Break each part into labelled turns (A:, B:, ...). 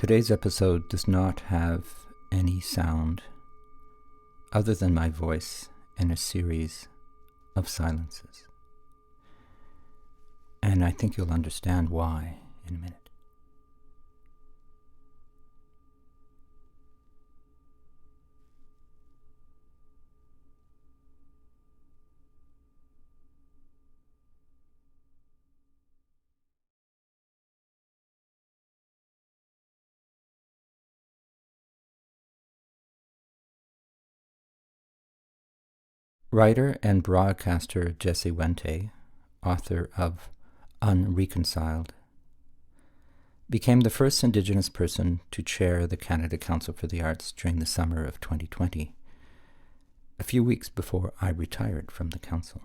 A: Today's episode does not have any sound other than my voice and a series of silences. And I think you'll understand why in a minute. Writer and broadcaster Jesse Wente, author of Unreconciled, became the first Indigenous person to chair the Canada Council for the Arts during the summer of 2020, a few weeks before I retired from the council.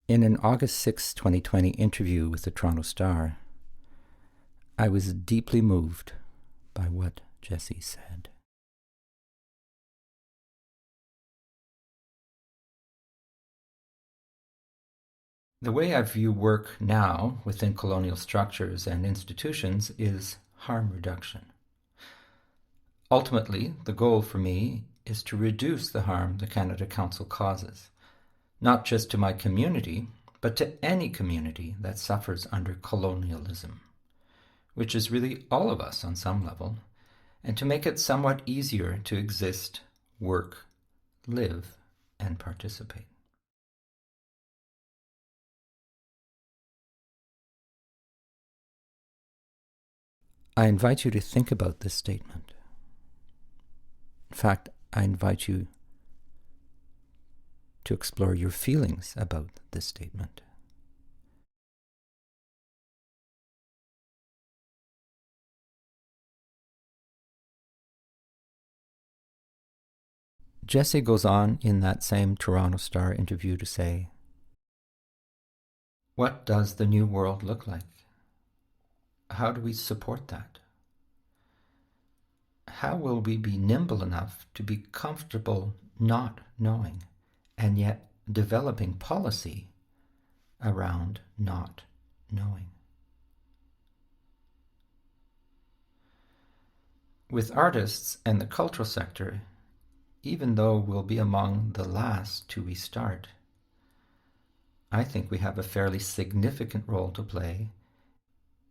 A: In an August 6, 2020 interview with the Toronto Star, I was deeply moved by what Jesse said. The way I view work now within colonial structures and institutions is harm reduction. Ultimately, the goal for me is to reduce the harm the Canada Council causes, not just to my community, but to any community that suffers under colonialism, which is really all of us on some level, and to make it somewhat easier to exist, work, live, and participate. I invite you to think about this statement. In fact, I invite you to explore your feelings about this statement. Jesse goes on in that same Toronto Star interview to say, "What does the new world look like? How do we support that? How will we be nimble enough to be comfortable not knowing and yet developing policy around not knowing?" With artists and the cultural sector, even though we'll be among the last to restart, I think we have a fairly significant role to play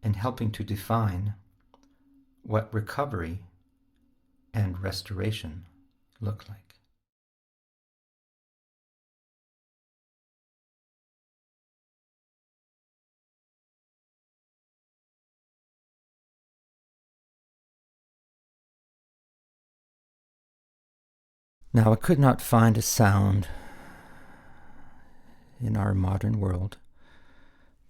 A: in helping to define what recovery and restoration look like. Now, I could not find a sound in our modern world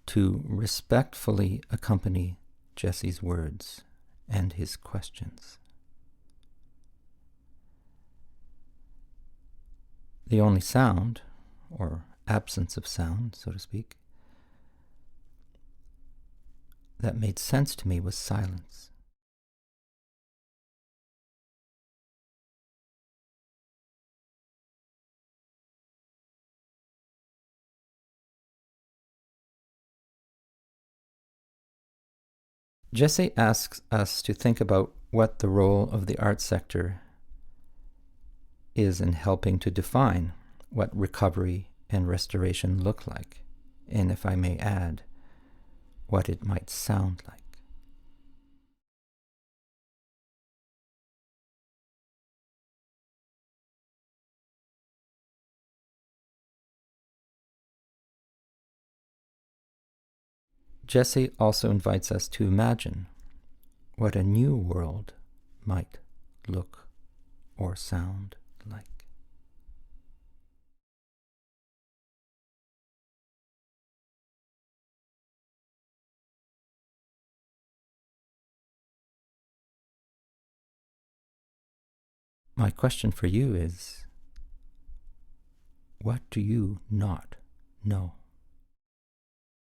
A: to respectfully accompany Jesse's words and his questions. The only sound, or absence of sound, so to speak, that made sense to me was silence. Jesse asks us to think about what the role of the arts sector is in helping to define what recovery and restoration look like, and if I may add, what it might sound like. Jesse also invites us to imagine what a new world might look or sound like. My question for you is, what do you not know?